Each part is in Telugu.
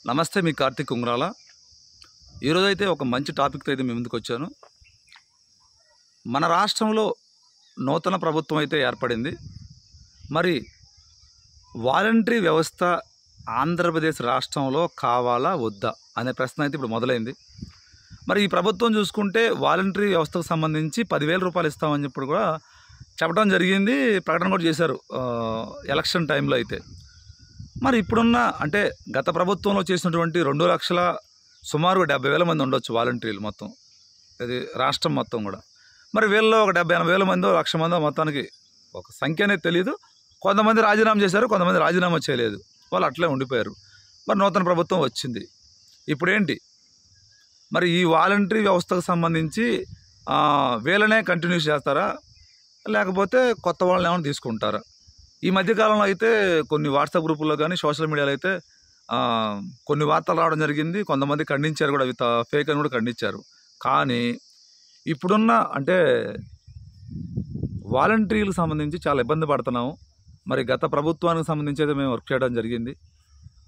నమస్తే, మీ కార్తిక్ ఉంగరాల. ఈరోజైతే ఒక మంచి టాపిక్తో అయితే మీ ముందుకు వచ్చాను. మన రాష్ట్రంలో నూతన ప్రభుత్వం అయితే ఏర్పడింది. మరి వాలంటరీ వ్యవస్థ ఆంధ్రప్రదేశ్ రాష్ట్రంలో కావాలా వద్దా అనే ప్రశ్న అయితే ఇప్పుడు మొదలైంది. మరి ఈ ప్రభుత్వం చూసుకుంటే వాలంటరీ వ్యవస్థకు సంబంధించి 10,000 రూపాయలు ఇస్తామని చెప్పి కూడా చెప్పడం జరిగింది, ప్రకటన కూడా చేశారు ఎలక్షన్ టైంలో అయితే. మరి ఇప్పుడున్న అంటే గత ప్రభుత్వంలో చేసినటువంటి 2 లక్షల సుమారుగా 70,000 మంది ఉండొచ్చు వాలంటీర్లు మొత్తం, ఇది రాష్ట్రం మొత్తం కూడా. మరి వీళ్ళలో ఒక 70,000-80,000 మందో 1,00,000 మందో మొత్తానికి ఒక సంఖ్య అనేది తెలియదు. కొంతమంది రాజీనామా చేశారు, కొంతమంది రాజీనామా చేయలేదు, వాళ్ళు అట్లే ఉండిపోయారు. మరి నూతన ప్రభుత్వం వచ్చింది, ఇప్పుడేంటి మరి ఈ వాలంటరీ వ్యవస్థకు సంబంధించి వీళ్ళనే కంటిన్యూ చేస్తారా, లేకపోతే కొత్త వాళ్ళని ఏమైనా తీసుకుంటారా? ఈ మధ్యకాలంలో అయితే కొన్ని వాట్సాప్ గ్రూపుల్లో కానీ సోషల్ మీడియాలో అయితే కొన్ని వార్తలు రావడం జరిగింది. కొంతమంది ఖండించారు కూడా, అవి ఫేక్ అని కూడా ఖండించారు. కానీ ఇప్పుడున్న అంటే వాలంటీర్లకు సంబంధించి చాలా ఇబ్బంది పడుతున్నాము. మరి గత ప్రభుత్వానికి సంబంధించి అయితే మేము వర్క్ చేయడం జరిగింది,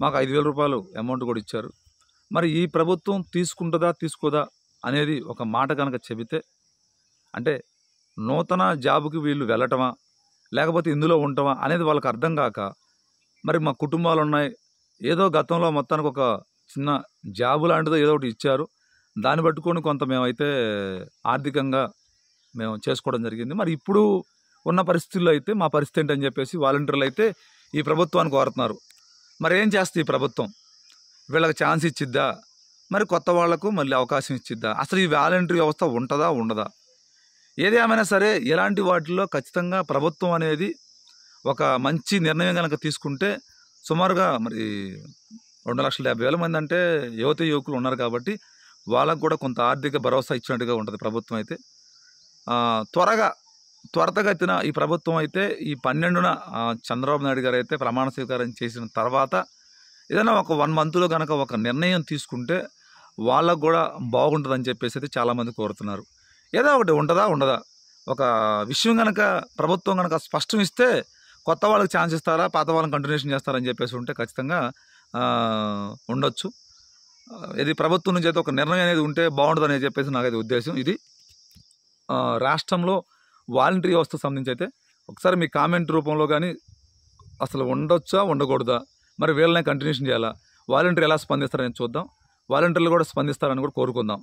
మాకు 5,000 రూపాయలు అమౌంట్ కూడా ఇచ్చారు. మరి ఈ ప్రభుత్వం తీసుకుంటుందా తీసుకోదా అనేది ఒక మాట కనుక చెబితే, అంటే నూతన జాబుకి వీళ్ళు వెళ్ళటమా లేకపోతే ఇందులో ఉంటామా అనేది వాళ్ళకి అర్థం కాక, మరి మా కుటుంబాలు ఉన్నాయి, ఏదో గతంలో మొత్తానికి ఒక చిన్న జాబు లాంటిదో ఏదో ఒకటి ఇచ్చారు, దాన్ని పట్టుకొని కొంత మేమైతే ఆర్థికంగా మేము చేసుకోవడం జరిగింది. మరి ఇప్పుడు ఉన్న పరిస్థితుల్లో అయితే మా పరిస్థితి ఏంటని చెప్పేసి వాలంటీర్లు అయితే ఈ ప్రభుత్వాన్ని కోరుతున్నారు. మరి ఏం చేస్తుంది ఈ ప్రభుత్వం? వీళ్ళకి ఛాన్స్ ఇచ్చిద్దా, మరి కొత్త వాళ్లకు మళ్ళీ అవకాశం ఇచ్చిద్దా? అసలు ఈ వాలంటీర్ వ్యవస్థ ఉంటుందా ఉండదా? ఏది ఏమైనా సరే ఇలాంటి వాటిల్లో ఖచ్చితంగా ప్రభుత్వం అనేది ఒక మంచి నిర్ణయం కనుక తీసుకుంటే, సుమారుగా మరి 2,70,000 మంది అంటే యువకులు ఉన్నారు కాబట్టి వాళ్ళకు కూడా కొంత ఆర్థిక భరోసా ఇచ్చినట్టుగా ఉంటుంది ప్రభుత్వం అయితే. త్వరతగతిన ఈ ప్రభుత్వం అయితే ఈ 12న చంద్రబాబు నాయుడు గారు అయితే ప్రమాణ స్వీకారం చేసిన తర్వాత ఏదైనా ఒక 1 మంత్లో కనుక ఒక నిర్ణయం తీసుకుంటే వాళ్ళకు కూడా బాగుంటుందని చెప్పేసి అయితే చాలామంది కోరుతున్నారు. ఏదో ఒకటి ఉంటుందా ఉండదా ఒక విషయం కనుక ప్రభుత్వం కనుక స్పష్టం ఇస్తే, కొత్త వాళ్ళకి ఛాన్స్ ఇస్తారా పాత వాళ్ళని కంటిన్యూషన్ చేస్తారని చెప్పేసి ఉంటే ఖచ్చితంగా ఉండొచ్చు. ఇది ప్రభుత్వం నుంచి అయితే ఒక నిర్ణయం అనేది ఉంటే బాగుంటుందని చెప్పేసి నాకైతే ఉద్దేశం. ఇది రాష్ట్రంలో వాలంటరీ వ్యవస్థకు సంబంధించి అయితే ఒకసారి మీ కామెంట్ రూపంలో కానీ అసలు ఉండొచ్చా ఉండకూడదా, మరి వీళ్ళనే కంటిన్యూషన్ చేయాలా, వాలంటీర్ ఎలా స్పందిస్తారని చూద్దాం. వాలంటీర్లు కూడా స్పందిస్తారని కూడా కోరుకుందాం.